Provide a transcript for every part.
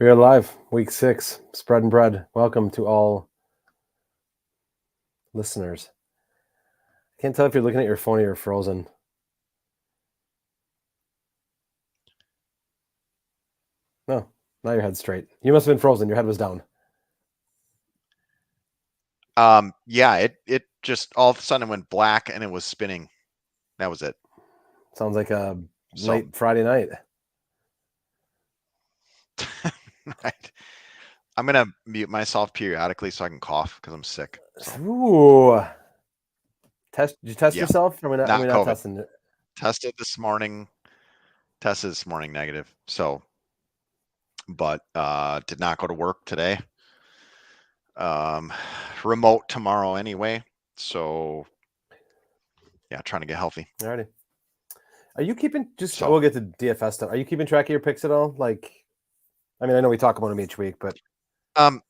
We are live, week 6, Spread and Bread. Welcome to all listeners. I can't tell if you're looking at your phone or you're frozen. No, now your head's straight. You must have been frozen. Your head was down. Yeah, it just all of a sudden went black and it was spinning. That was it. Sounds like a So, late Friday night. right. I'm gonna mute myself periodically so I can cough because I'm sick. So, Ooh. Did you test yeah, yourself? Are we not not COVID. testing it? Tested this morning. Tested this morning negative. So, but did not go to work today. Um, remote tomorrow anyway. So, yeah, trying to get healthy. Alrighty. Are you keeping So, we'll get to DFS stuff. Are you keeping track of your picks at all? I know we talk about them each week, but um,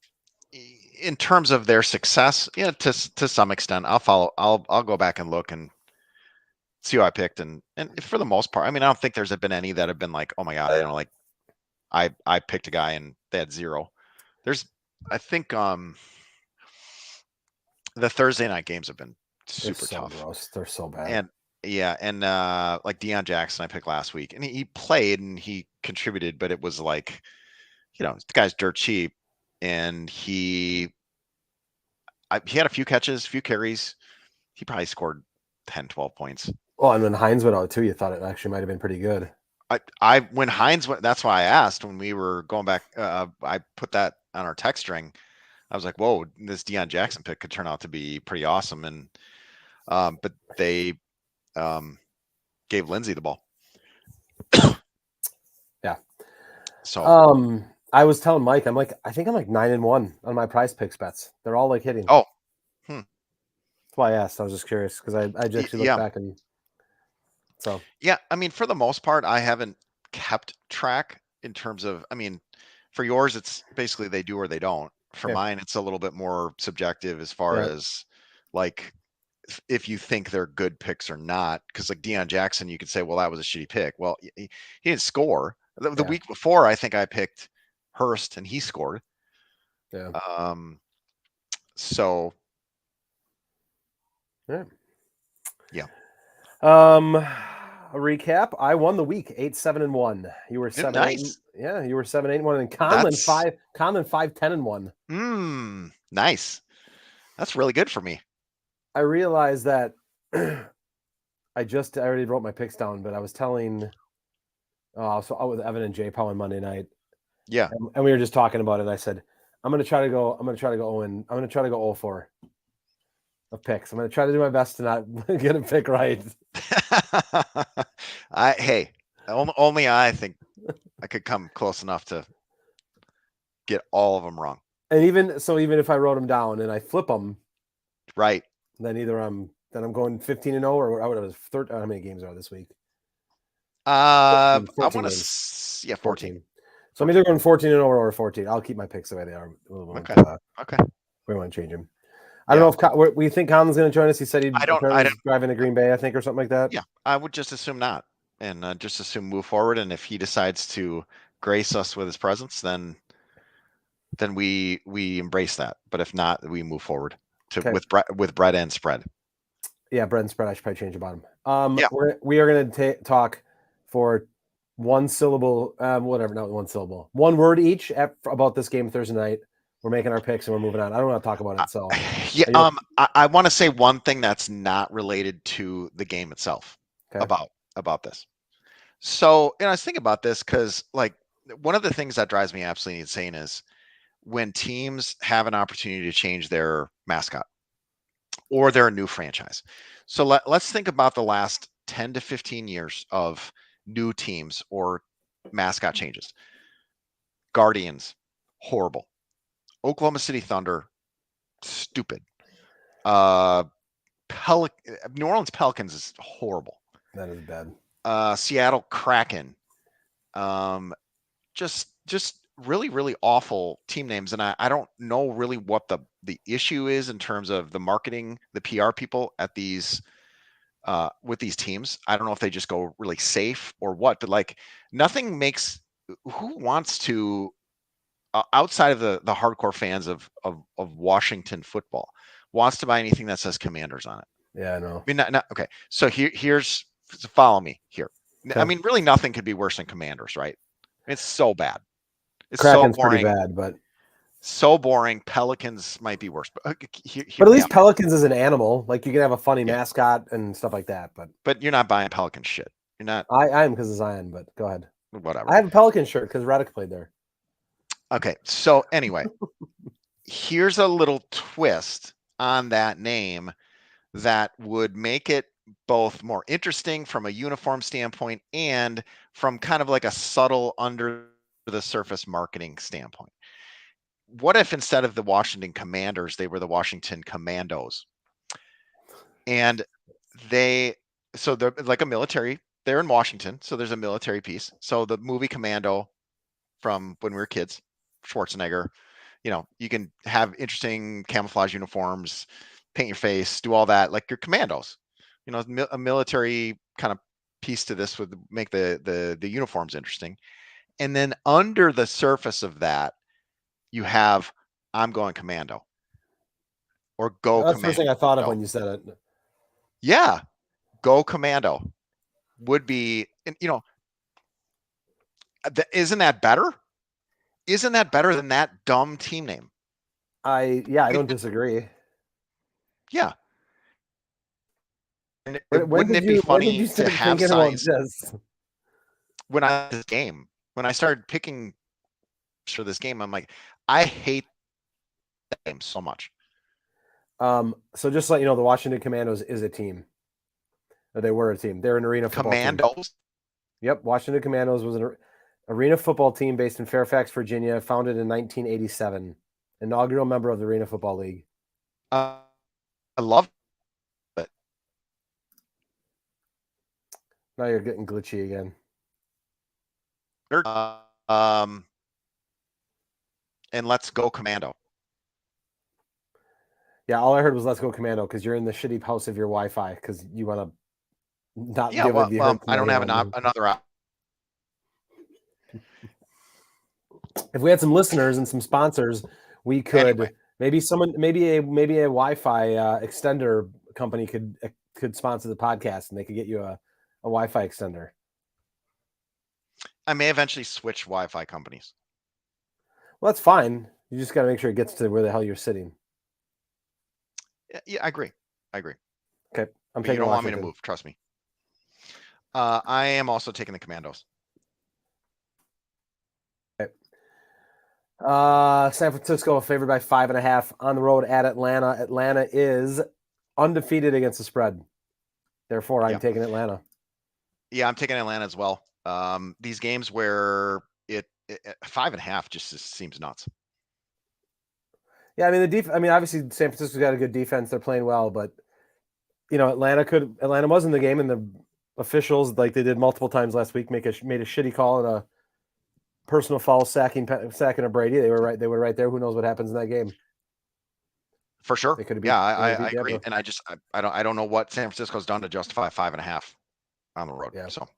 in terms of their success, yeah, to some extent, I'll follow. I'll go back and look and see who I picked, and for the most part, I mean, I don't think there's been any that have been like, oh my god, like I picked a guy and they had zero. There's, I think, the Thursday night games have been they're super so tough, gross. They're so bad. and yeah, and like Deion Jackson, I picked last week, and he played and he contributed, but it was like, the guy's dirt cheap, and he had a few catches, a few carries. He probably scored 10, 12 points. Well, and when Hines went out too, you thought it actually might have been pretty good. When Hines went, that's why I asked when we were going back. I put that on our text string. I was like, "Whoa, this Deion Jackson pick could turn out to be pretty awesome." And but they gave Lindsey the ball. Yeah. So I was telling Mike, I think I'm like 9-1 on my prize picks bets. They're all like hitting. oh, That's why I asked. I was just curious because I just actually looked yeah, back and so yeah. I mean, for the most part, I haven't kept track in terms of. I mean, for yours, it's basically they do or they don't. For yeah, mine, it's a little bit more subjective as far yeah, as like if you think they're good picks or not. Because like Deion Jackson, you could say, well, that was a shitty pick. Well, he didn't score. The yeah, week before, I think I picked Hurst and he scored. yeah. So Yeah. yeah, A recap. I won the week 8-7-1. You were 7-8. nice. Yeah, you were 7-8-1, and That's 5-10-1. nice. That's really good for me. I realized that I already wrote my picks down, but I was telling so I was with Evan and Jay Paul on Monday night. Yeah. And we were just talking about it. And I said, I'm gonna try to go 0-4 of picks. I'm gonna try to do my best to not get a pick right. Only I think I could come close enough to get all of them wrong. And even if I wrote them down and I flip them, Right. then either I'm going 15-0 or whatever. 13. How many games are this week? I 14 want games. to, 14. So I'm either going 14-0 or 14. I'll keep my picks the way they are. Okay. Okay. We want to change them. I don't know if we think Colin's going to join us. He said I don't. driving to Green Bay, I think, or something like that. Yeah, I would just assume not, and just assume move forward. And if he decides to grace us with his presence, then we embrace that. But if not, we move forward with bread and spread. Yeah, bread and spread. I should probably change the bottom. Yeah. We are going to talk for one syllable, whatever, not one syllable, one word each about this game Thursday night. We're making our picks and we're moving on. I don't want to talk about it. So yeah, I want to say one thing that's not related to the game itself. Okay. About this. So, I was thinking about this because, like, one of the things that drives me absolutely insane is when teams have an opportunity to change their mascot or they're a new franchise. So let's think about the last 10 to 15 years of new teams or mascot changes. Guardians, horrible. Oklahoma City Thunder, stupid. New Orleans Pelicans is horrible. That is bad. Seattle Kraken, just really really awful team names, and I don't know really what the issue is in terms of the marketing, the PR people at these with these teams. I don't know if they just go really safe or what, but like nothing makes who wants to outside of the hardcore fans of Washington football wants to buy anything that says Commanders on it. Yeah, I know. I mean, not okay. So here's follow me here. I Okay. mean, really, nothing could be worse than Commanders, right? It's so bad. It's Kraken's so boring. pretty bad, but So boring. Pelicans might be worse, but at least Pelicans is an animal. Like you can have a funny mascot and stuff like that. But you're not buying Pelican shit. You're not. I am because of Zion. But go ahead. Whatever. I have a Pelican shirt because Redick played there. Okay. So anyway, here's a little twist on that name that would make it both more interesting from a uniform standpoint and from kind of like a subtle under the surface marketing standpoint. What if instead of the Washington Commanders, they were the Washington Commandos? And they're like a military, they're in Washington, so there's a military piece. So the movie Commando from when we were kids, Schwarzenegger, you can have interesting camouflage uniforms, paint your face, do all that like your commandos. A military kind of piece to this would make the uniforms interesting. And then under the surface of that, you have I'm going commando or go That's commando. the first thing I thought of when you said it. Yeah, go commando would be, isn't that better? Isn't that better than that dumb team name? I don't disagree. Yeah. And wouldn't it be funny to have signs when I started picking for this game? I'm like, I hate that game so much. So just to let you know, the Washington Commandos is a team. Or they were a team. They're an arena football Commandos. Team. Yep, Washington Commandos was an arena football team based in Fairfax, Virginia, founded in 1987. Inaugural member of the Arena Football League. I love it. Now you're getting glitchy again. And let's go commando. Yeah, all I heard was "Let's go commando" because you're in the shitty house of your Wi-Fi because you want to not give it the. Well, I don't have another option. If we had some listeners and some sponsors, we could maybe a Wi-Fi extender company could sponsor the podcast and they could get you a Wi-Fi extender. I may eventually switch Wi-Fi companies. Well, that's fine. You just got to make sure it gets to where the hell you're sitting. Yeah, I agree. Okay, I'm taking. You don't want me to move. Trust me. I am also taking the Commandos. Okay. San Francisco favored by 5.5 on the road at Atlanta. Atlanta is undefeated against the spread. Therefore, I'm taking Atlanta. Yeah, I'm taking Atlanta as well. These games where it 5.5 just seems nuts. Yeah, I mean, obviously San Francisco's got a good defense. They're playing well, but Atlanta was in the game, and the officials, like they did multiple times last week, made a shitty call and a personal foul sacking of Brady. They were right there. Who knows what happens in that game? For sure. I agree. And I don't know what San Francisco's done to justify 5.5 on the road. Yeah. So.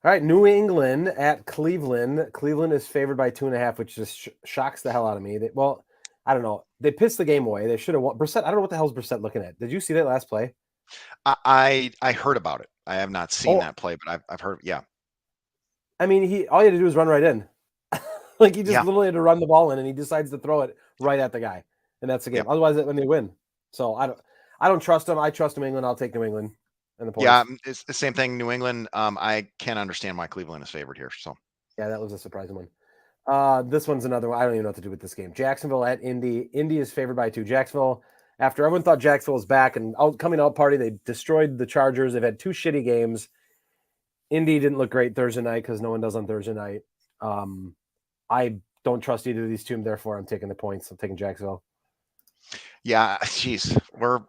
All right, New England at Cleveland. Cleveland is favored by 2.5, which just shocks the hell out of me. I don't know. They pissed the game away. They should have won. Brissett, I don't know what the hell's Brissett looking at. Did you see that last play? I heard about it. I have not seen that play, but I've heard. Yeah. I mean, all he had to do was run right in. Like he just literally had to run the ball in, and he decides to throw it right at the guy, and that's the game. Otherwise, when they win, so I don't trust him. I trust New England. I'll take New England. And the points. Yeah, it's the same thing. New England. I can't understand why Cleveland is favored here. So yeah, that was a surprising one. This one's another one. I don't even know what to do with this game. Jacksonville at Indy. Indy is favored by 2. Jacksonville, after everyone thought Jacksonville was back and coming out party, they destroyed the Chargers. They've had 2 shitty games. Indy didn't look great Thursday night because no one does on Thursday night. I don't trust either of these two, therefore I'm taking the points. I'm taking Jacksonville. Yeah, geez, we're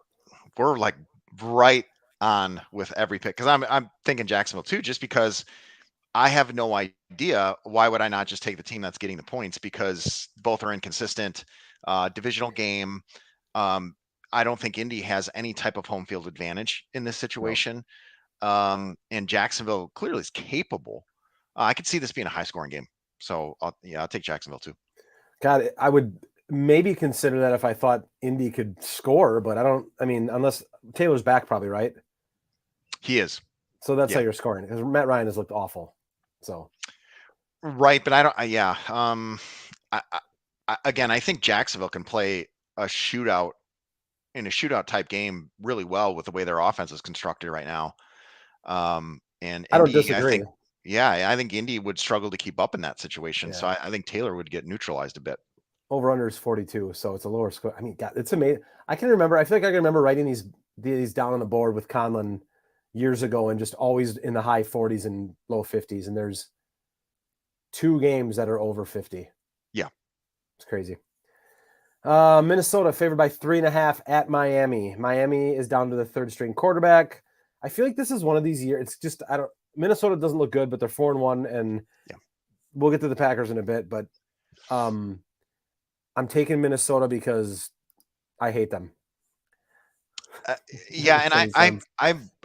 like right on with every pick because I'm thinking Jacksonville too, just because I have no idea why would I not just take the team that's getting the points because both are inconsistent. Divisional game. I don't think Indy has any type of home field advantage in this situation. No. And Jacksonville clearly is capable. I could see this being a high scoring game. So I'll take Jacksonville too. God, I would maybe consider that if I thought Indy could score, but I mean, unless Taylor's back, probably, right? He is. So that's how Yeah. you're scoring because Matt Ryan has looked awful. So Right, but I don't. Yeah. Again, I think Jacksonville can play a shootout in a shootout type game really well with the way their offense is constructed right now. And I don't Indy, I disagree. think, yeah, I think Indy would struggle to keep up in that situation. So Yeah. I think Taylor would get neutralized a bit. Over under is 42, so it's a lower score. I mean, God, it's amazing. I can remember. I feel like I can remember writing these down on the board with Conlon years ago, and just always in the high 40s and low 50s. And there's 2 games that are over 50. Yeah. It's crazy. Minnesota favored by 3.5 at Miami. Miami is down to the third string quarterback. I feel like this is one of these years. It's just Minnesota doesn't look good, but they're 4-1, and Yeah. we'll get to the Packers in a bit. But I'm taking Minnesota because I hate them. Yeah, and Sense.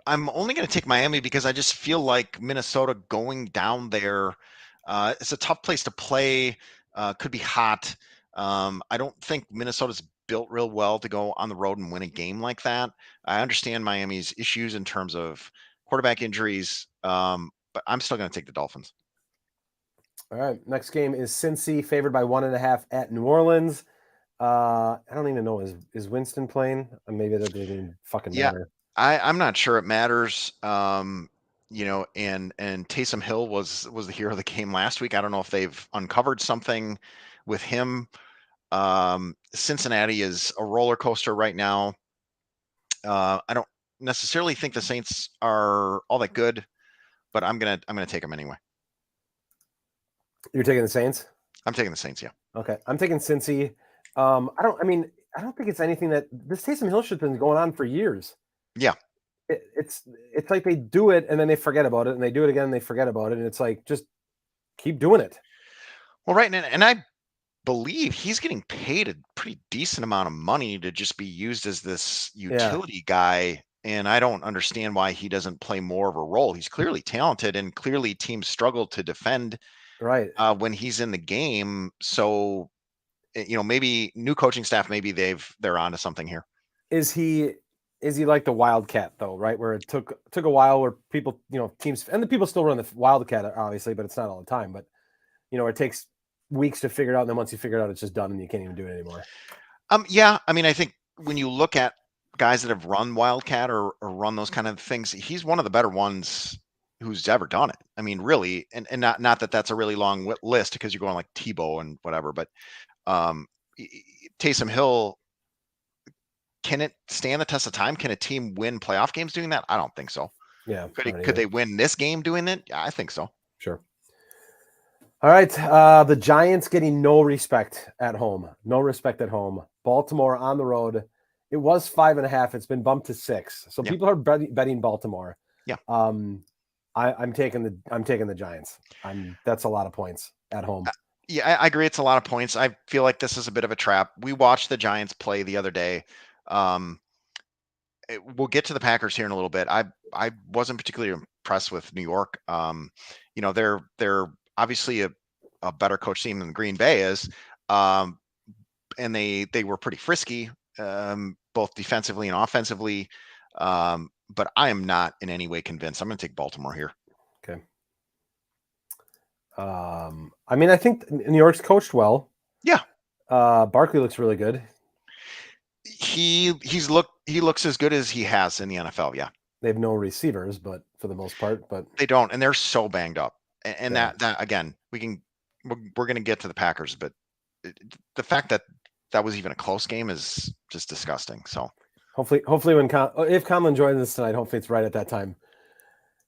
I'm only going to take Miami because I just feel like Minnesota going down there. It's a tough place to play. Could be hot. I don't think Minnesota's built real well to go on the road and win a game like that. I understand Miami's issues in terms of quarterback injuries, but I'm still going to take the Dolphins. All right. Next game is Cincy favored by 1.5 at New Orleans. I don't even know. Is Winston playing? Maybe that doesn't even fucking Yeah, matter. I'm not sure it matters. And Taysom Hill was the hero of the game last week. I don't know if they've uncovered something with him. Cincinnati is a roller coaster right now. I don't necessarily think the Saints are all that good, but I'm gonna take them anyway. You're taking the Saints? I'm taking the Saints. Yeah. Okay. I'm taking Cincy. I don't think it's anything that this Taysom Hill shit's been going on for years. Yeah. It's like they do it and then they forget about it, and they do it again and they forget about it, and it's like just keep doing it. Well, right, and I believe he's getting paid a pretty decent amount of money to just be used as this utility guy. And I don't understand why he doesn't play more of a role. He's clearly talented, and clearly teams struggle to defend Right. when he's in the game. So, maybe new coaching staff, maybe they're onto something here. Is he like the Wildcat though, right? Where it took a while where people, teams, and the people still run the Wildcat obviously, but it's not all the time. But it takes weeks to figure it out, and then once you figure it out, it's just done and you can't even do it anymore. Yeah, I mean, I think when you look at guys that have run Wildcat or run those kind of things, he's one of the better ones who's ever done it. I mean, really, and not that that's a really long list because you're going like Tebow and whatever, but Taysom Hill, can it stand the test of time? Can a team win playoff games doing that? I don't think so. Yeah. Could they win this game doing it? Yeah, I think so. Sure. All right. The Giants getting no respect at home. No respect at home. Baltimore on the road. It was 5.5. It's been bumped to 6. So people are betting Baltimore. Yeah. I'm taking the Giants. That's a lot of points at home. Yeah, I agree. It's a lot of points. I feel like this is a bit of a trap. We watched the Giants play the other day. We'll get to the Packers here in a little bit. I wasn't particularly impressed with New York. They're obviously a better coach team than Green Bay is, and they were pretty frisky, both defensively and offensively. But I am not in any way convinced. I'm going to take Baltimore here. Okay. I mean, I think New York's coached well. Yeah. Barkley looks really good. He looks as good as he has in the NFL. Yeah. They have no receivers, but for the most part, but they don't, and they're so banged up. And that again, we're going to get to the Packers, but the fact that was even a close game is just disgusting. So hopefully if Conlon joins us tonight, hopefully it's right at that time.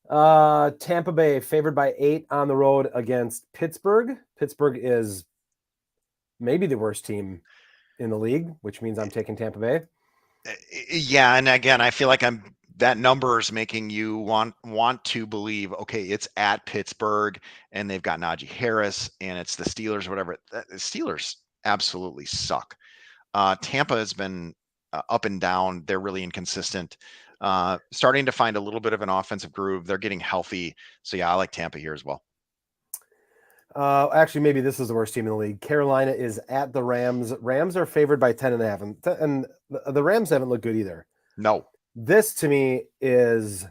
Tampa Bay favored by 8 on the road against Pittsburgh. Pittsburgh is maybe the worst team in the league, which means I'm taking Tampa Bay. Yeah, and again, I feel like that number is making you want to believe, okay, it's at Pittsburgh and they've got Najee Harris and it's the Steelers or whatever. The Steelers absolutely suck. Tampa has been up and down. They're really inconsistent. Starting to find a little bit of an offensive groove. They're getting healthy. So yeah, I like Tampa here as well. Actually, maybe this is the worst team in the league. Carolina is at the Rams. Rams are favored by 10.5, and the Rams haven't looked good either. No. This to me is,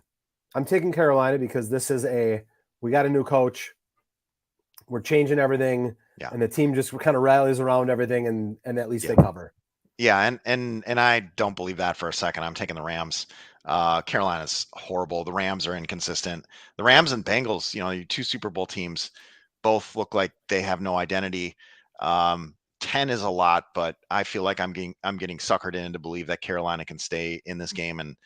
I'm taking Carolina because we got a new coach. We're changing everything. Yeah. And the team just kind of rallies around everything, and at least Yeah. they cover. Yeah, and I don't believe that for a second. I'm taking the Rams. Carolina's horrible. The Rams are inconsistent. The Rams and Bengals, your two Super Bowl teams, both look like they have no identity. 10 is a lot, but I feel like I'm getting suckered in to believe that Carolina can stay in this game, and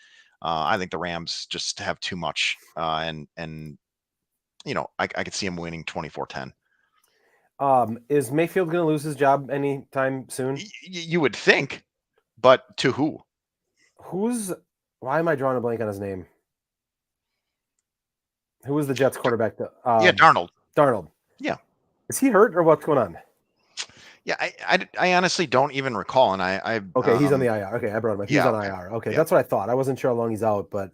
I think the Rams just have too much. And I could see them winning 24-10. Is Mayfield going to lose his job anytime soon? You would think, but to who? Why am I drawing a blank on his name? Who was the Jets quarterback? Yeah, Darnold. Darnold. Yeah. Is he hurt or what's going on? Yeah, I honestly don't even recall. And I okay, he's on the IR. Okay, I brought him up. He's on IR. Okay, that's what I thought. I wasn't sure how long he's out, but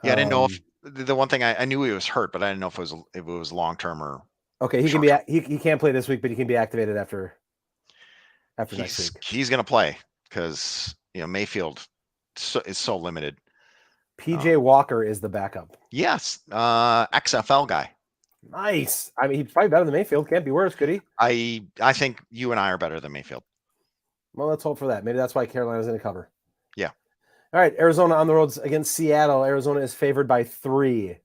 yeah, I didn't know if the one thing I knew he was hurt, but I didn't know if it was long term or. Okay, he can be he can't play this week, but he can be activated after next week. He's going to play because Mayfield is so limited. PJ Walker is the backup. Yes, XFL guy. Nice. I mean, he's probably better than Mayfield. Can't be worse, could he? I think you and I are better than Mayfield. Well, let's hope for that. Maybe that's why Carolina's going to cover. Yeah. All right, Arizona on the roads against Seattle. Arizona is favored by 3.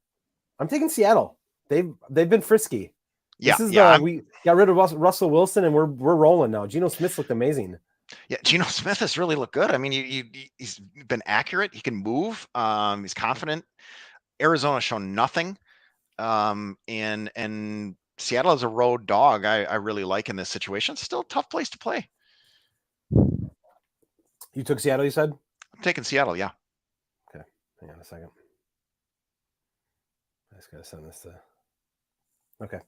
I'm taking Seattle. They've been frisky. Yeah, we got rid of Russell Wilson, and we're rolling now. Geno Smith looked amazing. Yeah, Geno Smith has really looked good. I mean, he's been accurate. He can move. He's confident. Arizona's shown nothing. And Seattle is a road dog. I really like in this situation. It's still a tough place to play. You took Seattle, you said? I'm taking Seattle, yeah. Okay, hang on a second. I just gotta send this to. Okay.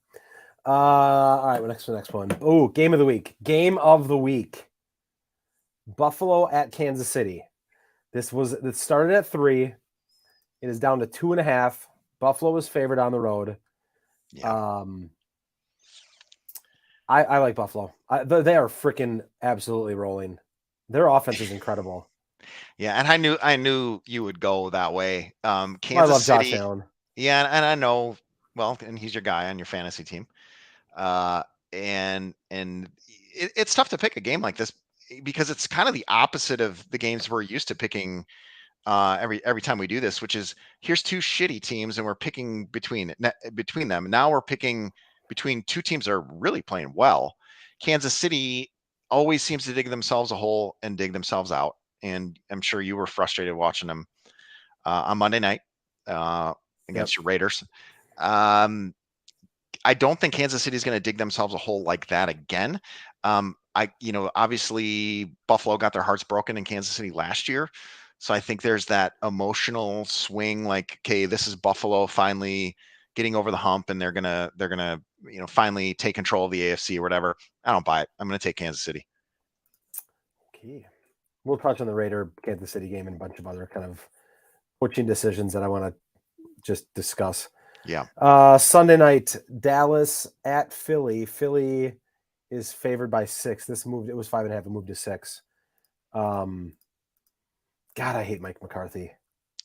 All right. Next one. Oh, game of the week. Game of the week. Buffalo at Kansas City. It started at 3. It is down to 2.5. Buffalo is favored on the road. Yeah. I like Buffalo. They are freaking absolutely rolling. Their offense is incredible. Yeah, and I knew you would go that way. Kansas I love City. Josh Allen. Yeah, and I know. Well, and he's your guy on your fantasy team. And it's tough to pick a game like this because it's kind of the opposite of the games we're used to picking every time we do this, which is here's two shitty teams and we're picking between them. Now we're picking between two teams that are really playing well. Kansas City always seems to dig themselves a hole and dig themselves out. And I'm sure you were frustrated watching them on Monday night against your Raiders. I don't think Kansas City is going to dig themselves a hole like that again. Obviously Buffalo got their hearts broken in Kansas City last year. So I think there's that emotional swing, like, okay, this is Buffalo finally getting over the hump and they're going to, finally take control of the AFC or whatever. I don't buy it. I'm going to take Kansas City. Okay. We'll touch on the Raider Kansas City game and a bunch of other kind of coaching decisions that I want to just discuss. Yeah. Sunday night, Dallas at Philly. Philly is favored by 6. It was 5.5. It moved to 6. God, I hate Mike McCarthy.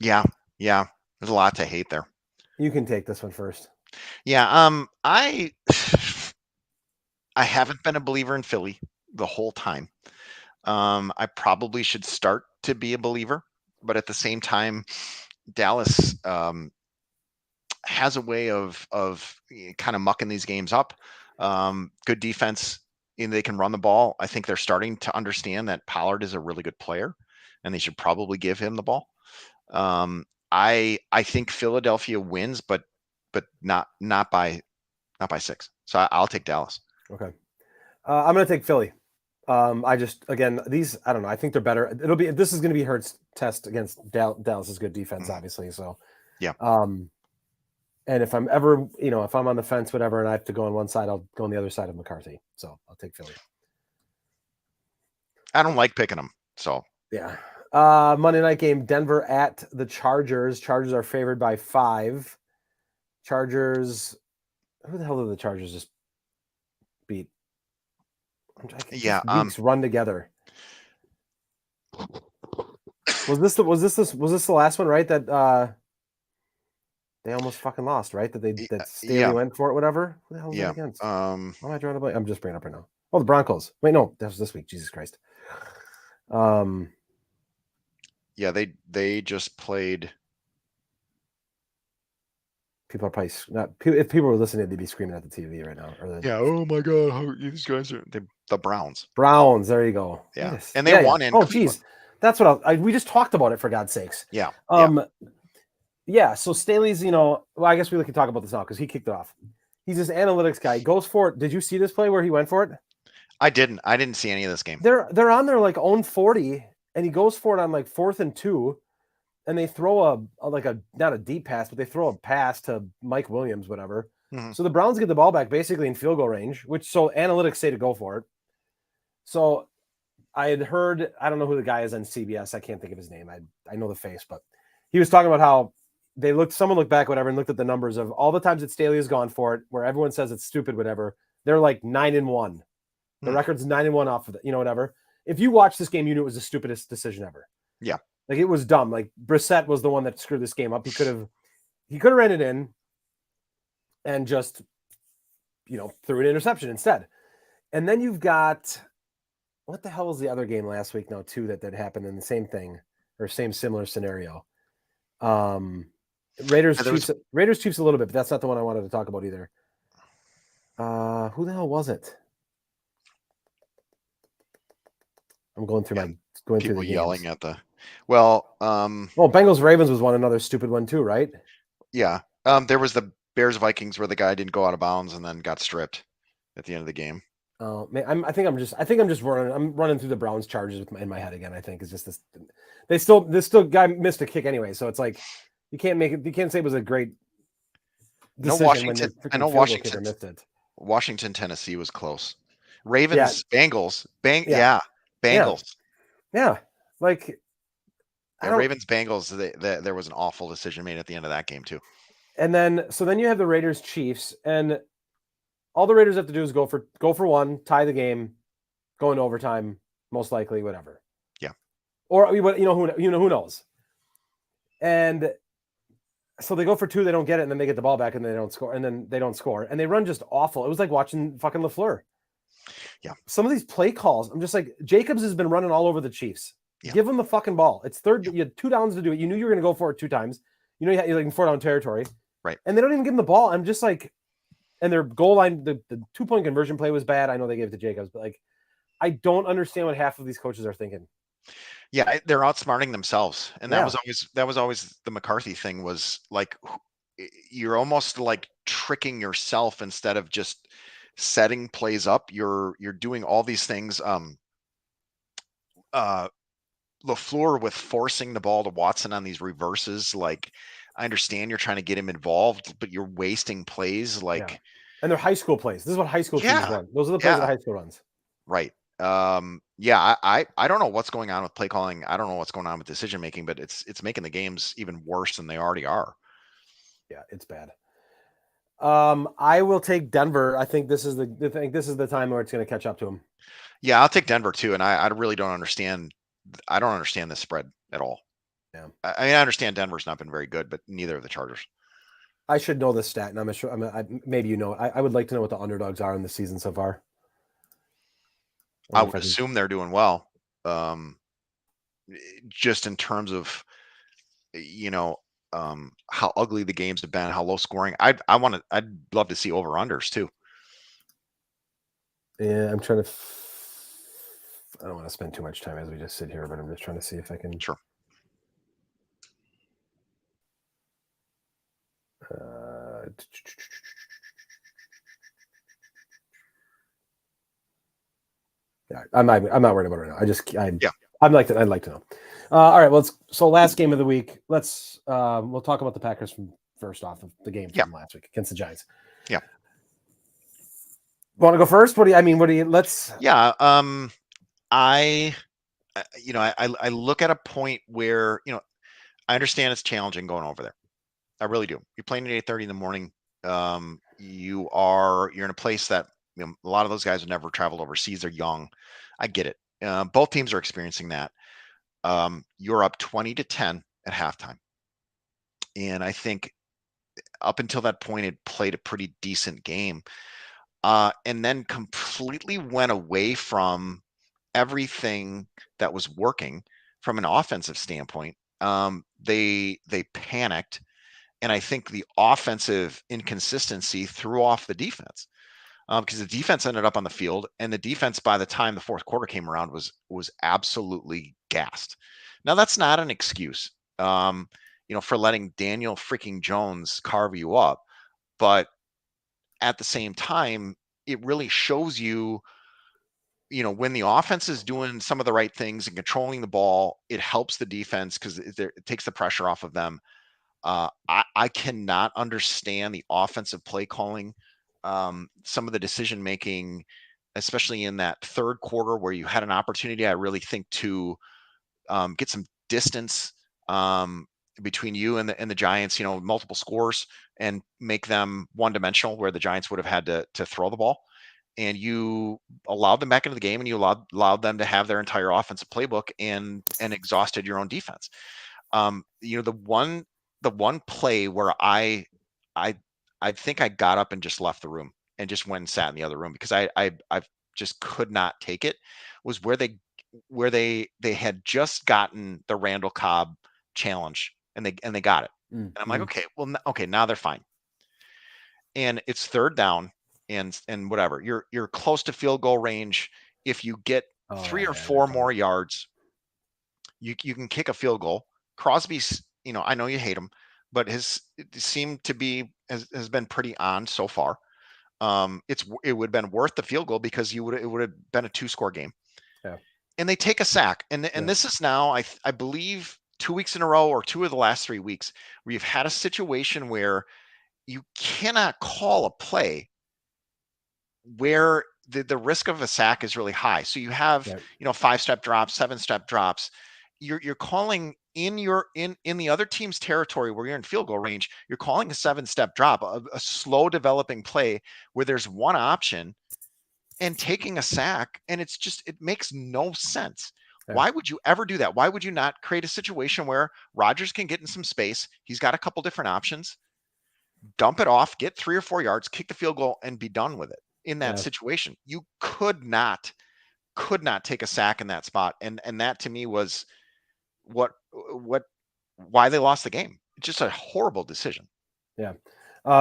Yeah. There's a lot to hate there. You can take this one first. Yeah. I haven't been a believer in Philly the whole time. I probably should start to be a believer, but at the same time, Dallas has a way of kind of mucking these games up. Good defense, and they can run the ball. I think they're starting to understand that Pollard is a really good player, and they should probably give him the ball. I think Philadelphia wins, but not by 6. So I'll take Dallas. Okay, I'm going to take Philly. I don't know. I think they're better. This is going to be Hurts' test against Dallas's good defense, obviously. So yeah. And if I'm ever, if I'm on the fence, whatever, and I have to go on one side, I'll go on the other side of McCarthy. So I'll take Philly. I don't like picking them. So yeah. Monday night game, Denver at the Chargers. Chargers are favored by 5. Chargers. Who the hell are the Chargers just beat? Yeah, Weeks run together. Was this the last one, right? That they almost fucking lost, right? That Staley yeah, went for it, whatever. Who the hell was that yeah. against? Why am I drawing a blank? I'm just bringing it up right now. Oh, the Broncos. Wait, no, that was this week. Jesus Christ. Yeah, they just played. People are probably not. If people were listening, they'd be screaming at the TV right now. Or the Yeah. Oh my God, how these guys are the Browns. Browns. There you go. Yeah, Yes. and they Yeah, won yeah. in Oh, Cleveland. geez, that's what we just talked about it, for God's sakes. Yeah, yeah. Yeah. So Staley's, well, I guess we can talk about this now because he kicked it off. He's this analytics guy. He goes for it. Did you see this play where he went for it? I didn't see any of this game. They're on their like own 40, and he goes for it on like 4th and 2, and they throw a not a deep pass, but they throw a pass to Mike Williams, whatever. Mm-hmm. So the Browns get the ball back basically in field goal range, so analytics say to go for it. So I had heard, I don't know who the guy is on CBS. I can't think of his name. I know the face, but he was talking about how someone looked back, whatever, and looked at the numbers of all the times that Staley has gone for it, where everyone says it's stupid, whatever. They're like 9-1. The record's 9-1 off of it, whatever. If you watch this game, you knew it was the stupidest decision ever. Yeah. Like, it was dumb. Like, Brissett was the one that screwed this game up. He could have ran it in and just, threw an interception instead. And then you've got, what the hell was the other game last week now too that happened in the same thing or same similar scenario? Raiders Chiefs a little bit, but that's not the one I wanted to talk about either. Who the hell was it? I'm going through people through the yelling games. at the. Well, Bengals Ravens was another stupid one too, right? Yeah. There was the Bears Vikings where the guy didn't go out of bounds and then got stripped at the end of the game. I think I'm just running through the Browns charges in my head again. I think it's just this. This guy missed a kick anyway, so it's like you can't make it. You can't say it was a great decision when the I know Washington kicker missed it. Washington, Tennessee was close. Ravens, yeah. Bengals, Bengals. Yeah, like Ravens, Bengals. There was an awful decision made at the end of that game too. And then you have the Raiders, Chiefs, and all the Raiders have to do is go for one, tie the game, go into overtime, most likely, whatever. Yeah. Or who knows. And so they go for 2, they don't get it, and then they get the ball back and they don't score, and then they don't score, and they run just awful. It was like watching fucking LaFleur. Yeah. Some of these play calls, I'm just like, Jacobs has been running all over the Chiefs. Yeah. Give him the fucking ball. It's third. Yeah. You had 2 downs to do it. You knew you were going to go for it 2 times. You know you're like in 4-down territory. Right. And they don't even give him the ball. I'm just like, and their goal line, the 2-point conversion play was bad. I know they gave it to Jacobs, but like, I don't understand what half of these coaches are thinking. Yeah, they're outsmarting themselves, and that was always the McCarthy thing. Was like, you're almost like tricking yourself instead of just setting plays up. You're doing all these things. LaFleur with forcing the ball to Watson on these reverses. Like, I understand you're trying to get him involved, but you're wasting plays. Like, yeah. And they're high school plays. This is what high school teams run. Those are the plays that high school runs. Right. Yeah, I don't know what's going on with play calling. I don't know what's going on with decision making, but it's making the games even worse than they already are. Yeah, it's bad. I will take Denver. I think this is the time where it's going to catch up to them. Yeah, I'll take Denver too, and I really don't understand. I don't understand this spread at all. Yeah, I mean, I understand Denver's not been very good, but neither of the Chargers. I should know this stat, and I'm sure. Maybe you know. I would like to know what the underdogs are in the season so far. I would assume they're doing well. Just in terms of, how ugly the games have been, how low scoring. I'd love to see over unders too. Yeah, I'm trying to. I don't want to spend too much time as we just sit here, but I'm just trying to see if I can. Sure. Yeah, I'm not worried about it right now. I'd like to know. All right, so last game of the week. We'll talk about the Packers from first off of the game from last week against the Giants. Yeah. Want to go first? Let's. Yeah. I look at a point where, I understand it's challenging going over there. I really do. You're playing at 8:30 in the morning. You're in a place that a lot of those guys have never traveled overseas. They're young. I get it. Both teams are experiencing that. You're up 20-10 at halftime. And I think up until that point, it played a pretty decent game. And then completely went away from everything that was working from an offensive standpoint. They panicked, and I think the offensive inconsistency threw off the defense, because the defense ended up on the field, and the defense by the time the fourth quarter came around was absolutely gassed. Now that's not an excuse, for letting Daniel freaking Jones carve you up, but at the same time, it really shows you, when the offense is doing some of the right things and controlling the ball, it helps the defense because it takes the pressure off of them. I cannot understand the offensive play calling, some of the decision making, especially in that third quarter where you had an opportunity, I really think, to get some distance between you and the Giants, multiple scores, and make them one-dimensional where the Giants would have had to throw the ball. And you allowed them back into the game, and you allowed them to have their entire offensive playbook and exhausted your own defense. The one play where I think I got up and just left the room and just went and sat in the other room because I just could not take it, was where they had just gotten the Randall Cobb challenge, and they got it. And I'm like, okay, well, okay, now they're fine. And it's third down and whatever. You're close to field goal range. If you get 3 or 4 more yards, you can kick a field goal. Crosby's, I know you hate him, but has been pretty on so far. It would have been worth the field goal because it would have been a 2-score game. Yeah. And they take a sack. And this is now, I believe, 2 weeks in a row, or 2 of the last 3 weeks, where you've had a situation where you cannot call a play where the risk of a sack is really high. So you have, 5-step drops, 7-step drops. You're calling in the other team's territory where you're in field goal range. You're calling a 7-step drop, a slow developing play where there's one option, and taking a sack, and it makes no sense. Yeah. Why would you ever do that? Why would you not create a situation where Rodgers can get in some space? He's got a couple different options. Dump it off, get 3 or 4 yards, kick the field goal, and be done with it. In that situation, you could not take a sack in that spot, and that to me was why they lost the game. It's just a horrible decision. Yeah,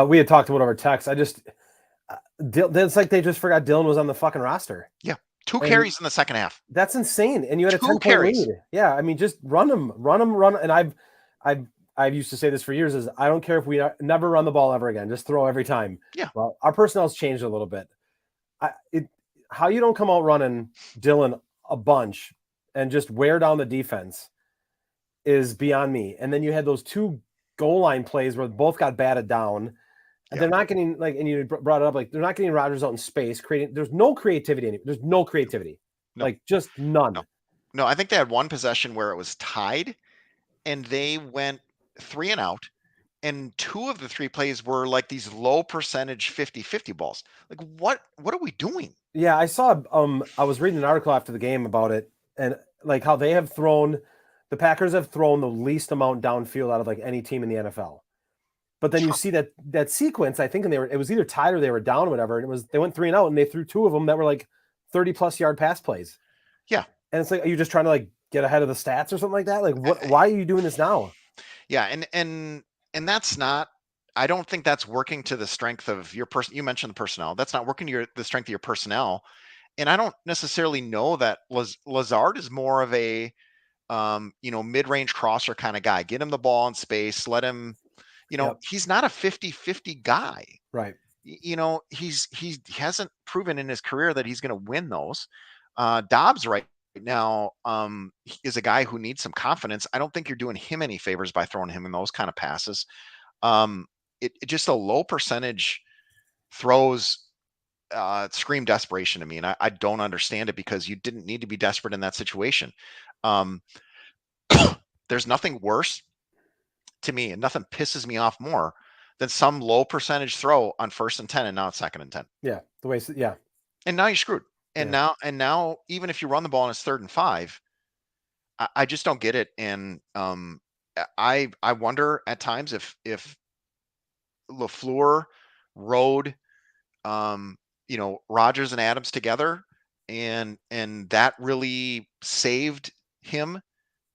we had talked about over text. It's like they just forgot Dylan was on the fucking roster. Yeah, 2 carries in the second half. That's insane, and you had a 10-point lead. Yeah, I mean, just run them. And I've used to say this for years: is I don't care if we never run the ball ever again. Just throw every time. Yeah. Well, our personnel's changed a little bit. How you don't come out running Dylan a bunch and just wear down the defense is beyond me. And then you had those 2 goal line plays where both got batted down. And they're not getting, and you brought it up, they're not getting Rodgers out in space. There's no creativity. There's no creativity. No. Just none. No, I think they had one possession where it was tied, and they went 3 and out. And 2 of the 3 plays were like these low percentage 50-50 balls. Like, what are we doing? Yeah, I saw, I was reading an article after the game about it, and like how the Packers have thrown the least amount downfield out of like any team in the NFL. But then you see that sequence, I think, and it was either tied or they were down or whatever. And they went 3 and out, and they threw 2 of them that were like 30+ yard pass plays. Yeah. And it's like, are you just trying to like get ahead of the stats or something like that? Like, why are you doing this now? Yeah. And that's not, I don't think that's working to the strength of your person. You mentioned the personnel. That's not working to the strength of your personnel. And I don't necessarily know that Lazard is more of a, mid-range crosser kind of guy. Get him the ball in space. Let him, he's not a 50-50 guy. Right. He hasn't proven in his career that he's going to win those. Dobbs right now is a guy who needs some confidence. I don't think you're doing him any favors by throwing him in those kind of passes. It just a low percentage throws scream desperation to me, and I don't understand it, because you didn't need to be desperate in that situation. There's nothing worse to me, and nothing pisses me off more than some low percentage throw on 1st and 10, and now it's 2nd and 10. Yeah, And now you're screwed. And Yeah. now, even if you run the ball and it's 3rd and 5, I just don't get it. And I wonder at times if LaFleur rode Rodgers and Adams together, and that really saved him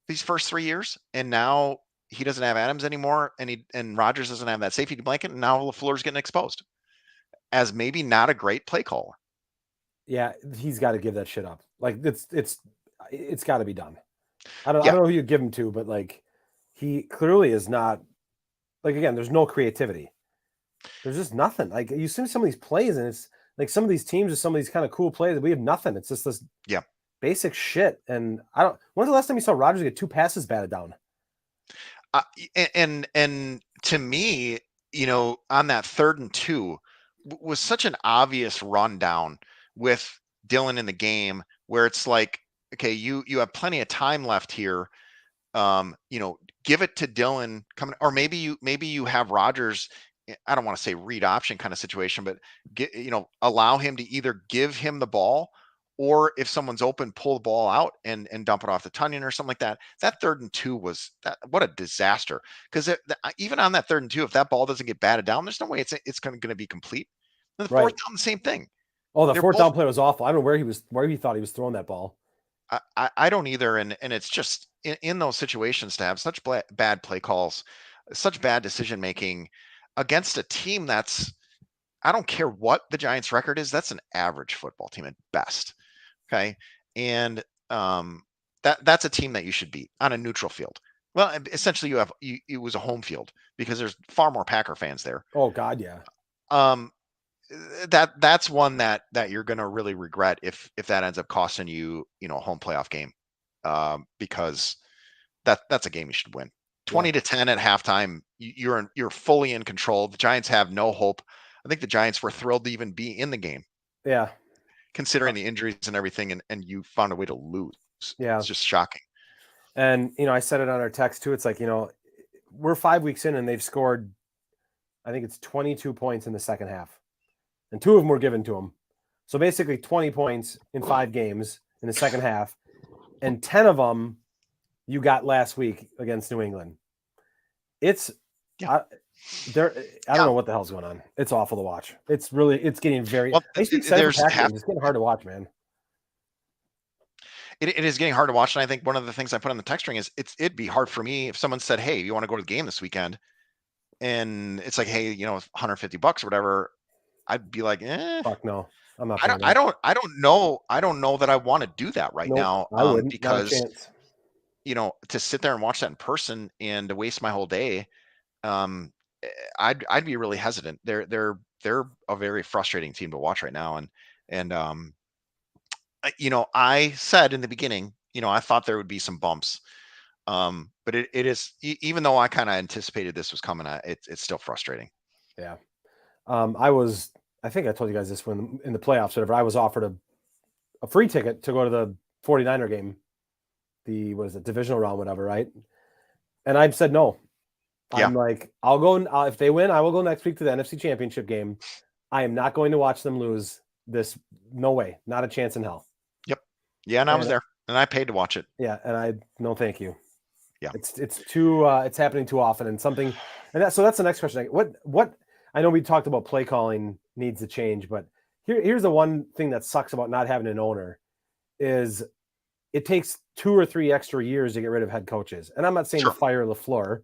these first 3 years. And now he doesn't have Adams anymore, and Rodgers doesn't have that safety blanket, and now LaFleur's getting exposed as maybe not a great play caller. Yeah, he's got to give that shit up. Like it's got to be done. I Yeah. don't know who you give him to, but like he clearly is not. Like again, there's no creativity. There's just nothing. Like you see some of these plays, and it's like some of these teams or some of these kind of cool plays. We have nothing. It's just this Yeah. basic shit. And I don't. When's the last time you saw Rodgers get 2 passes batted down? And to me, on that 3rd and 2 was such an obvious rundown with Dillon in the game, where it's like, okay, you have plenty of time left here. Give it to Dillon coming, or maybe you have Rodgers. I don't want to say read option kind of situation, but allow him to either give him the ball, or if someone's open, pull the ball out and dump it off the Tunyon or something like that. That 3rd and 2 was what a disaster. Because even on that 3rd and 2, if that ball doesn't get batted down, there's no way it's going to be complete. And the 4th Right. down, the same thing. Oh, the They're 4th both, down play was awful. I don't know where he thought he was throwing that ball. I don't either. And it's just in those situations to have such bad play calls, such bad decision making against a team that's, I don't care what the Giants record is, that's an average football team at best. Okay. And that's a team that you should beat on a neutral field. Well, essentially it was a home field because there's far more Packer fans there. Oh God, yeah. That's one that you're going to really regret if that ends up costing you, a home playoff game. Because that's a game you should win. 20-10 at halftime. You're fully in control. The Giants have no hope. I think the Giants were thrilled to even be in the game. Yeah. Considering the injuries and everything, and you found a way to lose. Yeah. It's just shocking. And I said it on our text too. It's like, we're 5 weeks in and they've scored, I think it's 22 points in the second half. And 2 of them were given to them. So basically 20 points in 5 games in the second half. And 10 of them you got last week against New England. It's I don't know what the hell's going on. It's awful to watch. It's getting very. Well, I used to be excited for Pac-Man. It's getting hard to watch, man. It is getting hard to watch, and I think one of the things I put on the text string is it'd be hard for me if someone said, "Hey, you want to go to the game this weekend?" And it's like, "Hey, $150 or whatever." I'd be like, "Eh, fuck no, I'm not." I don't know that I want to do do that now. I wouldn't. Because not a chance. To sit there and watch that in person and to waste my whole day, I'd be really hesitant. They're a very frustrating team to watch right now, and I said in the beginning, I thought there would be some bumps, but it is, even though I kind of anticipated this was coming, it's still frustrating. Yeah, I think I told you guys this when in the playoffs, whatever. I was offered a free ticket to go to the 49er game, the divisional round, whatever, right? And I said no. Yeah. I'm like, I'll go if they win. I will go next week to the NFC Championship game. I am not going to watch them lose this. No way, not a chance in hell. Yep. Yeah, and I was there, and I paid to watch it. Yeah, and no, thank you. Yeah, it's too it's happening too often, and something, and that's the next question. What I know we talked about play calling needs to change, but here's the one thing that sucks about not having an owner is it takes 2 or 3 extra years to get rid of head coaches. And I'm not saying to fire LaFleur.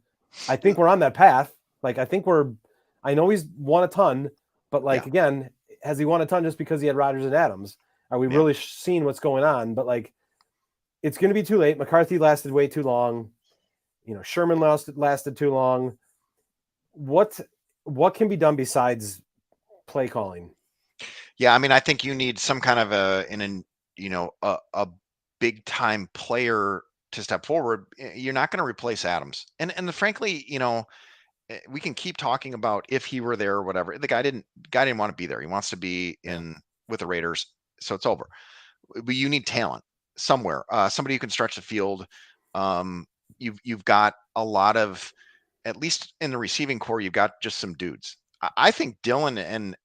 I think we're on that path. Like, I know he's won a ton, but again, has he won a ton just because he had Rodgers and Adams? Are we really seeing what's going on? But it's going to be too late. McCarthy lasted way too long. Sherman lasted too long. What can be done besides play calling? Yeah, I mean, I think you need some kind of a big time player to step forward. You're not going to replace Adams, and frankly, we can keep talking about if he were there or whatever. The guy didn't want to be there. He wants to be with the Raiders, so it's over. But you need talent somewhere, somebody who can stretch the field. You've got a lot of, at least in the receiving core, you've got just some dudes. I think Dillon and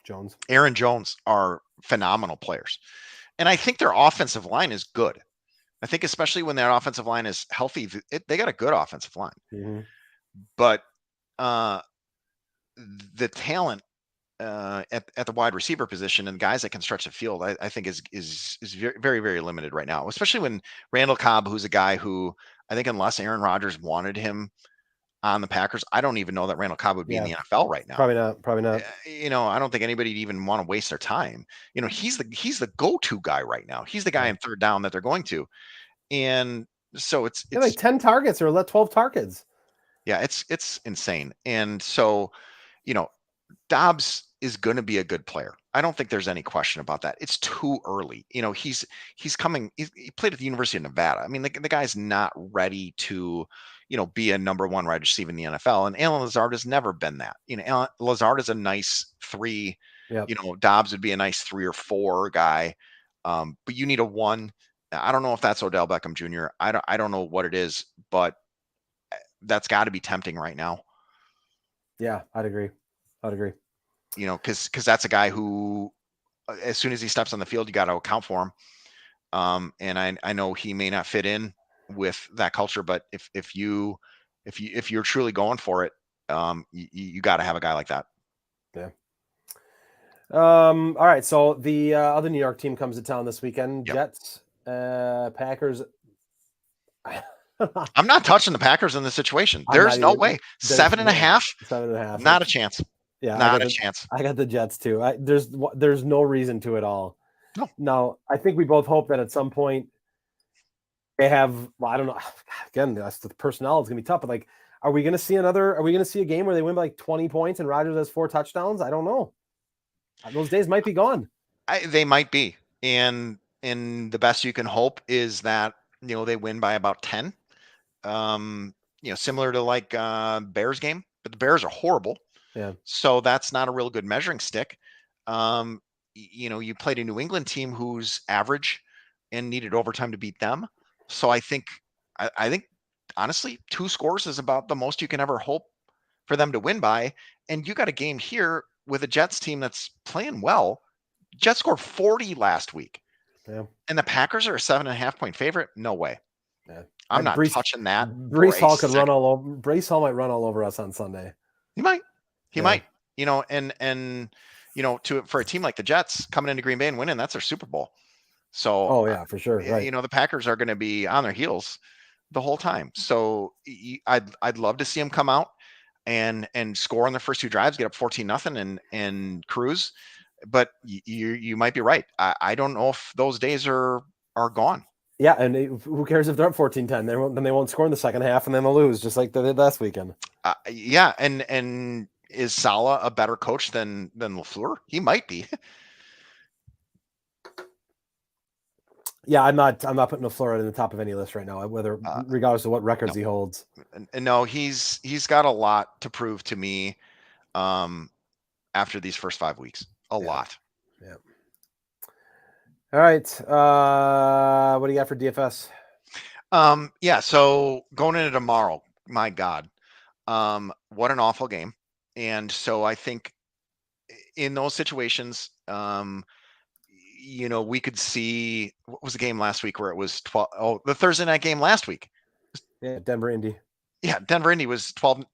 Jones. Aaron Jones are phenomenal players. And I think their offensive line is good. I think especially when their offensive line is healthy, they got a good offensive line. Mm-hmm. But the talent at the wide receiver position and guys that can stretch the field, I think is very, very, very limited right now, especially when Randall Cobb, who's a guy who I think unless Aaron Rodgers wanted him on the Packers, I don't even know that Randall Cobb would be in the NFL right now. Probably not. I don't think anybody'd even want to waste their time. He's the go-to guy right now. He's the guy in third down that they're going to. And so it's like 10 targets or 12 targets. Yeah, it's insane. And so, Dobbs is going to be a good player. I don't think there's any question about that. It's too early. He's coming. He played at the University of Nevada. I mean, the guy's not ready to, be a number one wide receiver in the NFL. And Allen Lazard has never been that. Lazard is a nice 3. Yep. Dobbs would be a nice 3 or 4 guy. But you need a 1. I don't know if that's Odell Beckham Jr. I don't know what it is, but that's got to be tempting right now. Yeah, I'd agree. Because that's a guy who, as soon as he steps on the field, you got to account for him. And I know he may not fit in with that culture, but if you're truly going for it, you got to have a guy like that. Yeah. All right. So the other New York team comes to town this weekend. Yep. Jets, Packers. I'm not touching the Packers in this situation. There's no way. 7.5. 7.5. Not a chance. Yeah, not a chance. I got the Jets too. There's no reason to at all. No. Now, I think we both hope that at some point they have. Well, I don't know. Again, that's the personnel is gonna be tough. But are we gonna see a game where they win by 20 points and Rodgers has 4 touchdowns? I don't know. Those days might be gone. They might be, and the best you can hope is that they win by about 10. Similar to Bears game, but the Bears are horrible. Yeah. So that's not a real good measuring stick. You played a New England team who's average and needed overtime to beat them. So I think honestly, 2 scores is about the most you can ever hope for them to win by. And you got a game here with a Jets team that's playing well. Jets scored 40 last week. Yeah. And the Packers are a 7.5 point favorite. No way. Yeah. I'm not touching that. Breece Hall could run all over. Breece Hall might run all over us on Sunday. He might. And for a team like the Jets coming into Green Bay and winning, that's their Super Bowl. So, oh yeah, for sure. Right. The Packers are going to be on their heels the whole time. So I'd love to see them come out and score on the first 2 drives, get up 14-0 and cruise. But you might be right. I don't know if those days are gone. Yeah, and who cares if they're up 14-10? Then they won't score in the second half, and then they'll lose, just like they did last weekend. Yeah, and is Saleh a better coach than LaFleur? He might be. Yeah, I'm not putting LaFleur in the top of any list right now, regardless of what records he holds. No, he's got a lot to prove to me after these first 5 weeks. A lot. Yeah. All right. What do you got for DFS? Yeah, so going into tomorrow, my God, what an awful game. And so I think in those situations, we could see, what was the game last week where it was 12? Oh, the Thursday night game last week. Yeah, Denver Indy. Yeah, Denver Indy was 12-9,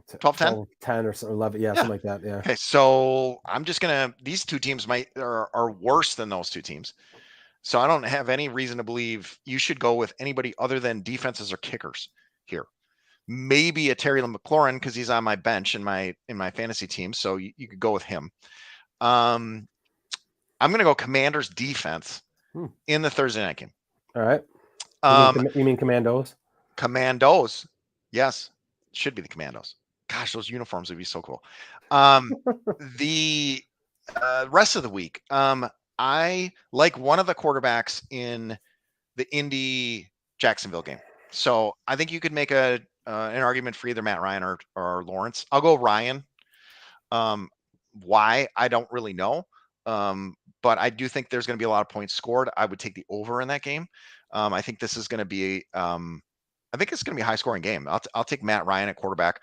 12-10, 10 or 11. Yeah, something like that. Yeah. Okay, so I'm just these 2 teams are worse than those 2 teams. So I don't have any reason to believe you should go with anybody other than defenses or kickers here. Maybe a Terry McLaurin because he's on my bench in my fantasy team, so you could go with him. I'm going to go Commanders defense in the Thursday night game. All right. You mean Commandos? Commandos, yes, should be the Commandos. Gosh, those uniforms would be so cool. The rest of the week, I like one of the quarterbacks in the Indy Jacksonville game. So I think you could make an argument for either Matt Ryan or Lawrence. I'll go Ryan. Why? I don't really know. But I do think there's going to be a lot of points scored. I would take the over in that game. I think this is going to be I think it's going to be a high scoring game. I'll take Matt Ryan at quarterback.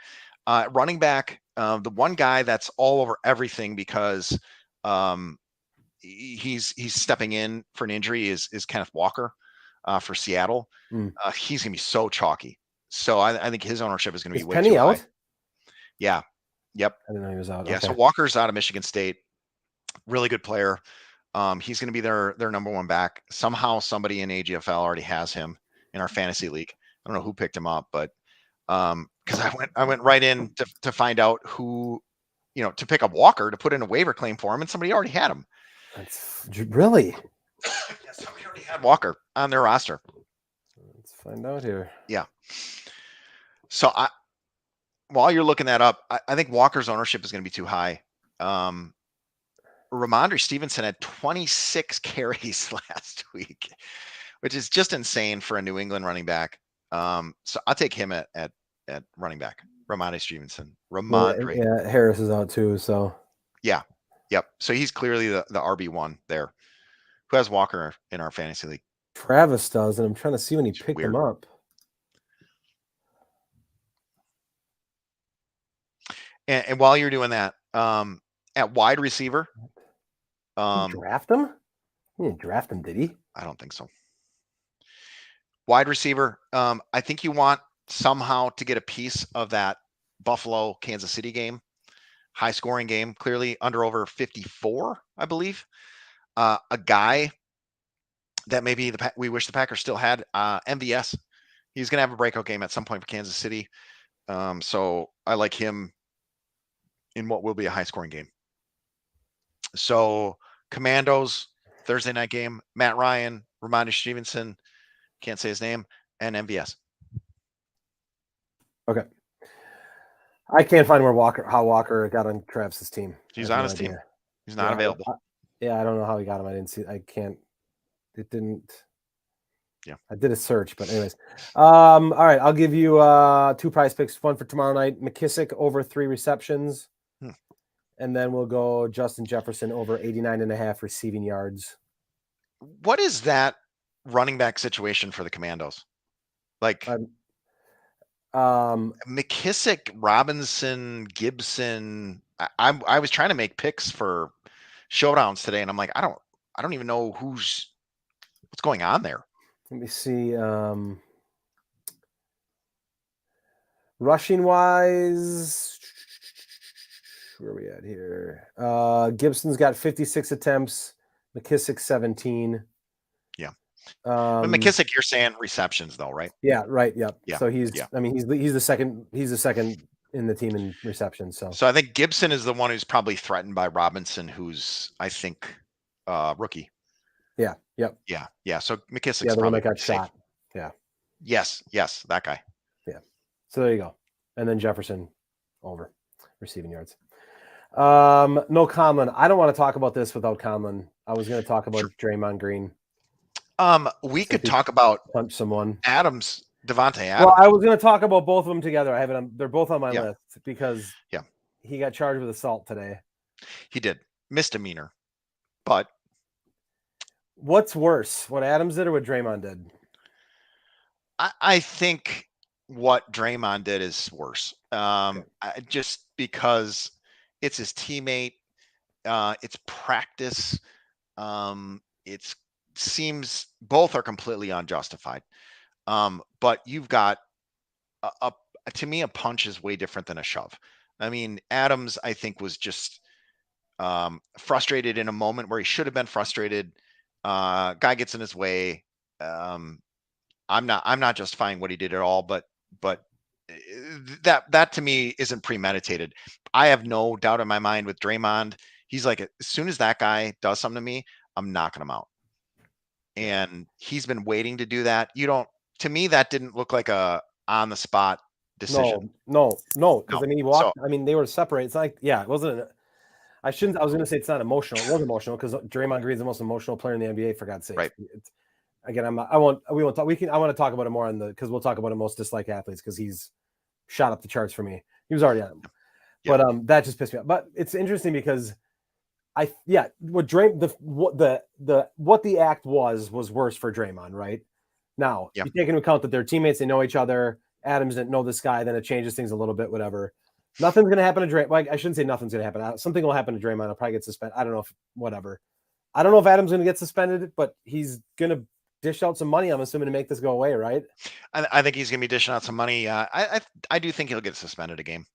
Running back, the one guy that's all over everything because he's stepping in for an injury is Kenneth Walker for Seattle. Mm. He's gonna be so chalky. So I think his ownership is gonna be Is way Penny too out? high. Yeah. Yep. I didn't know he was out. Yeah. Okay. So Walker's out of Michigan State. Really good player. He's going to be their number one back. Somehow somebody in AGFL already has him in our fantasy league. I don't know who picked him up, but because I went right in to find out who, to pick up Walker to put in a waiver claim for him, and somebody already had him. That's really. Yeah, somebody already had Walker on their roster. Let's find out here. Yeah. So while you're looking that up, I think Walker's ownership is going to be too high. Ramondre Stevenson had 26 carries last week, which is just insane for a New England running back. So I'll take him at running back, Ramondre Stevenson. Ramondre. Yeah, Harris is out too. So yeah, yep. So he's clearly the RB1 there. Who has Walker in our fantasy league? Travis does, and I'm trying to see when he picked him up. And while you're doing that, at wide receiver, draft him? He didn't draft him, did he? I don't think so. Wide receiver, I think you want somehow to get a piece of that Buffalo Kansas City game, high scoring game, clearly over 54, I believe. A guy that maybe we wish the Packers still had, MVS. He's going to have a breakout game at some point for Kansas City. So I like him in what will be a high scoring game. So Commandos, Thursday night game, Matt Ryan, Ramondre Stevenson, can't say his name, and MVS. Okay. I can't find how Walker got on Travis's team. He's on his team. He's not available. I don't know how he got him. I didn't see. I can't. It didn't. Yeah. I did a search, but anyways. All right. I'll give you 2 prize picks. One for tomorrow night. McKissick over 3 receptions. And then we'll go Justin Jefferson over 89.5 receiving yards. What is that running back situation for the Commandos? Like McKissick, Robinson, Gibson. I was trying to make picks for showdowns today, and I'm like, I don't even know what's going on there. Let me see. Rushing wise, where are we at here? Gibson's got 56 attempts, McKissick 17. Yeah. But McKissick, you're saying receptions though, right? Yeah, right. Yep. Yeah. So he's the second in the team in receptions. So I think Gibson is the one who's probably threatened by Robinson, who's I think rookie. Yeah. Yep. Yeah. So McKissick's the one probably that got safe. shot. Yeah. Yes, that guy. Yeah. So there you go. And then Jefferson over receiving yards. No Conlon. I don't want to talk about this without Conlon. I was going to talk about Draymond Green. We could talk about punch someone. Devontae Adams. Well, I was going to talk about both of them together. I have it on. They're both on my list because he got charged with assault today. He did misdemeanor, but what's worse, what Adams did or what Draymond did? I think what Draymond did is worse. Just because it's his teammate, it's practice. It seems both are completely unjustified. But you've got to me, a punch is way different than a shove. I mean, Adams, I think, was just frustrated in a moment where he should have been frustrated. Guy gets in his way. I'm not justifying what he did at all, but that to me isn't premeditated. I have no doubt in my mind with Draymond. He's like, as soon as that guy does something to me, I'm knocking him out. And he's been waiting to do that. To me, that didn't look like a on the spot decision. No. Because I mean, he walked. I mean, they were separated. It's like, it wasn't. I was going to say it's not emotional. It was emotional because Draymond Green's the most emotional player in the NBA, for God's sake. Right. Again, I want to talk about it more because we'll talk about the most disliked athletes because he's shot up the charts for me. He was already on him. Yeah. But that just pissed me off. But it's interesting because what the act was worse for Draymond, right? Now, you take into account that they're teammates, they know each other. Adams didn't know this guy, then it changes things a little bit, whatever. Nothing's gonna happen to Draymond. Like, I shouldn't say nothing's gonna happen. Something will happen to Draymond. He'll probably get suspended. I don't know if whatever. I don't know if Adam's gonna get suspended, but he's gonna dish out some money. I'm assuming to make this go away, right? I think he's gonna be dishing out some money. I do think he'll get suspended a game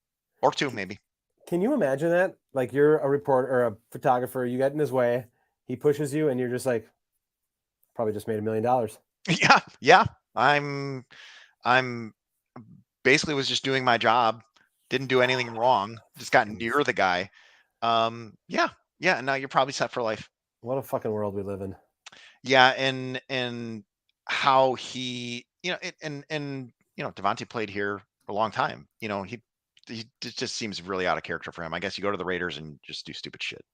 or two, maybe. Can you imagine that? Like, you're a reporter or a photographer, you get in his way, he pushes you, and you're just like, probably just made $1 million. Yeah. I'm basically was just doing my job. Didn't do anything wrong. Just got near the guy. Yeah. And now you're probably set for life. What a fucking world we live in. Yeah, and how he, and Devontae played here for a long time. He just seems really out of character for him. I guess you go to the Raiders and just do stupid shit.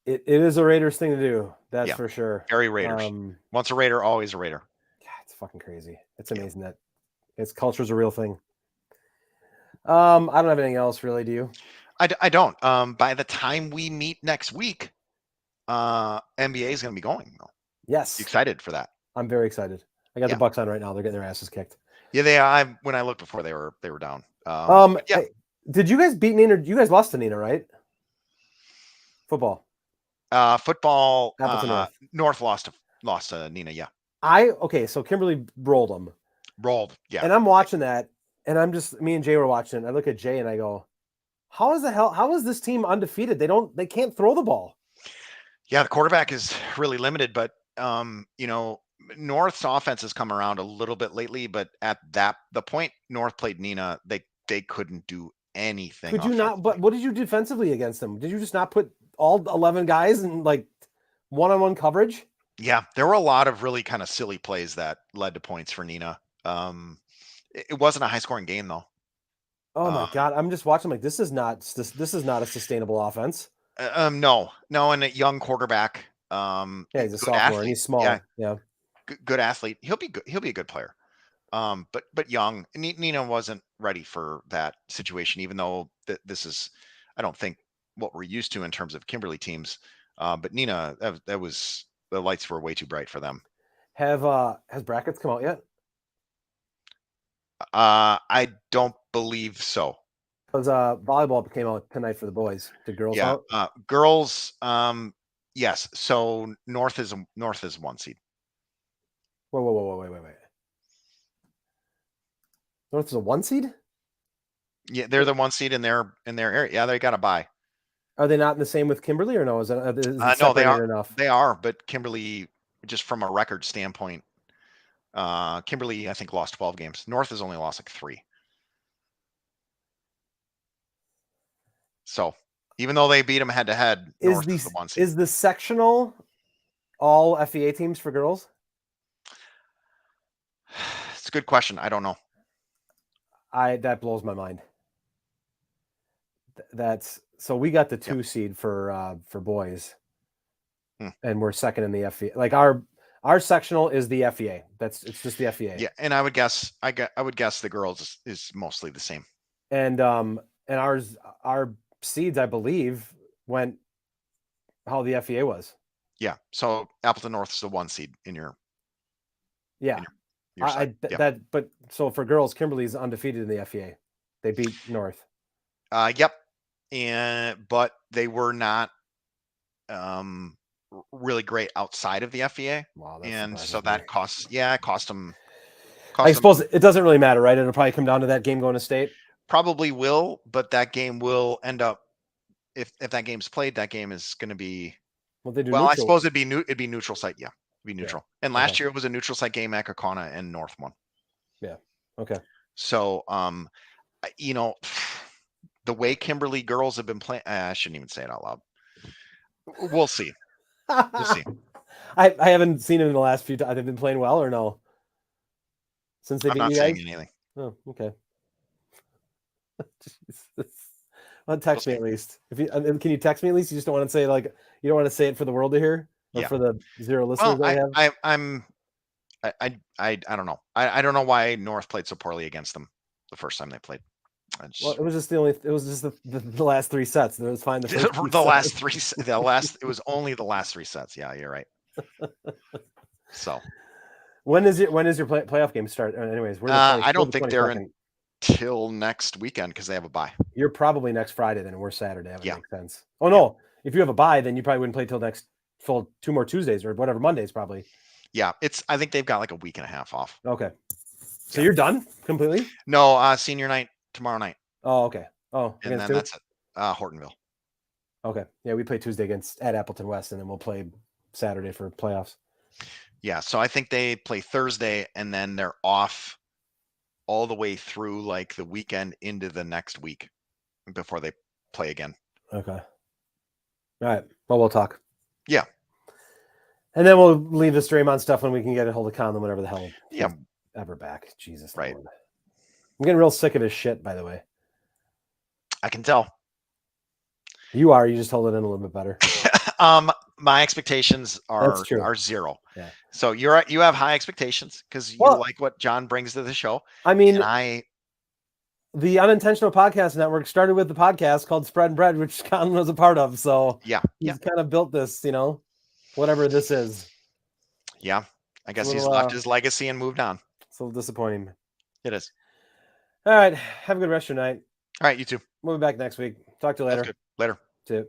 It is a Raiders thing to do. That's Yeah, for sure. Very Raiders. Once a Raider, always a Raider. Yeah, it's fucking crazy. It's amazing that its culture's a real thing. I don't have anything else really. Do you? I don't. By the time we meet next week, NBA is going to be going. Though. Yes. You excited for that? I'm very excited. I got the Bucks on right now. They're getting their asses kicked. Yeah, they are. When I looked before, they were down. Yeah. Hey, did you guys beat Nina? You guys lost to Nina, right? Football. Football. North lost to Nina. Yeah. So Kimberly rolled them. Yeah. And I'm watching that, and me and Jay were watching it. I look at Jay and I go, how is this team undefeated? They can't throw the ball. Yeah, the quarterback is really limited, but North's offense has come around a little bit lately, but at the point North played Nina, they couldn't do anything. Could you not? But what did you do defensively against them? Did you just not put all 11 guys in like one-on-one coverage? Yeah, there were a lot of really kind of silly plays that led to points for Nina. It wasn't a high-scoring game though. Oh my God, I'm just watching like this is not a sustainable offense. No, and a young quarterback. Yeah, he's a sophomore athlete. And he's small. Yeah. Good athlete. He'll be good. He'll be a good player. But young. Nina wasn't ready for that situation, even though this is, I don't think, what we're used to in terms of Kimberly teams. But Nina, that was, the lights were way too bright for them. Has brackets come out yet? I don't believe so. Because volleyball came out tonight for the boys. Did girls out? Girls, yes. So North is 1 seed. Wait. North is a 1 seed? Yeah, they're the 1 seed in their area. Yeah, they got a bye. Are they not in the same with Kimberly or no? Is no, they are enough? They are, but Kimberly, just from a record standpoint, Kimberly I think lost 12 games. North has only lost like 3. So even though they beat them head to head, North is the 1 seed. Is the sectional all FEA teams for girls? It's a good question. I don't know. That blows my mind. So we got the 2 seed for boys, and we're second in the FEA. Like our sectional is the FEA. It's just the FEA. Yeah, and I would guess the girls is mostly the same. And our seeds, I believe, went how the FEA was. Yeah. So Appleton North is the 1 seed in your. Yeah. But so for girls, Kimberly's undefeated in the FEA. They beat North. Yep. But they were not really great outside of the FEA. Wow, and so that cost them. I suppose it doesn't really matter, right? It'll probably come down to that game going to state. Probably will, but that game will end up, if that game's played, that game is going to be. Well, I suppose it'd be neutral site. Yeah. Be neutral. Yeah. And last year it was a neutral site game at Kaukauna and North won. Yeah. Okay. So, the way Kimberly girls have been playing, I shouldn't even say it out loud. We'll see. We'll see. I haven't seen them in the last few times. They've been playing well or no? Since they beat you guys? I'm not saying anything. Oh, okay. Jesus. Well, text me at least. Can you text me at least? You just don't want to say you don't want to say it for the world to hear. For the 0 listeners I have? I don't know. I don't know why North played so poorly against them the first time they played. It was just the last 3 sets. It was fine. It was only the last 3 sets. Yeah, you're right. So when is your playoff game start? Anyways, I don't think they're in. till next weekend because they have a bye. You're probably next Friday then, and we're Saturday. That would Yeah. make sense. Oh no, if you have a bye, then you probably wouldn't play till next full 2 more Tuesdays or whatever Mondays probably. Yeah, I think they've got like a week and a half off. Okay, so Yeah. you're done completely. No, senior night tomorrow night, Oh, okay. Oh, and against then who? that's it. Hortonville. Okay, yeah, we play Tuesday at Appleton West, and then we'll play Saturday for playoffs. Yeah, so I think they play Thursday, and then they're off all the way through like the weekend into the next week before they play again. Okay. All right. Well, we'll talk. Yeah. And then we'll leave this Draymond stuff when we can get a hold of Conlon, whenever the hell he's Yeah. ever back. Jesus. Right. Lord. I'm getting real sick of his shit, by the way. I can tell. You are. You just hold it in a little bit better. My expectations That's true. are 0. Yeah. So you have high expectations because you Well, like what John brings to the show. I mean, And the Unintentional Podcast Network started with the podcast called Spread and Bread, which Conlon was a part of. So yeah, he's kind of built this, whatever this is. Yeah. I guess little, he's left his legacy and moved on. It's a little disappointing. It is. All right. Have a good rest of your night. All right, you too. We'll be back next week. Talk to you later. That's good. Later. See you.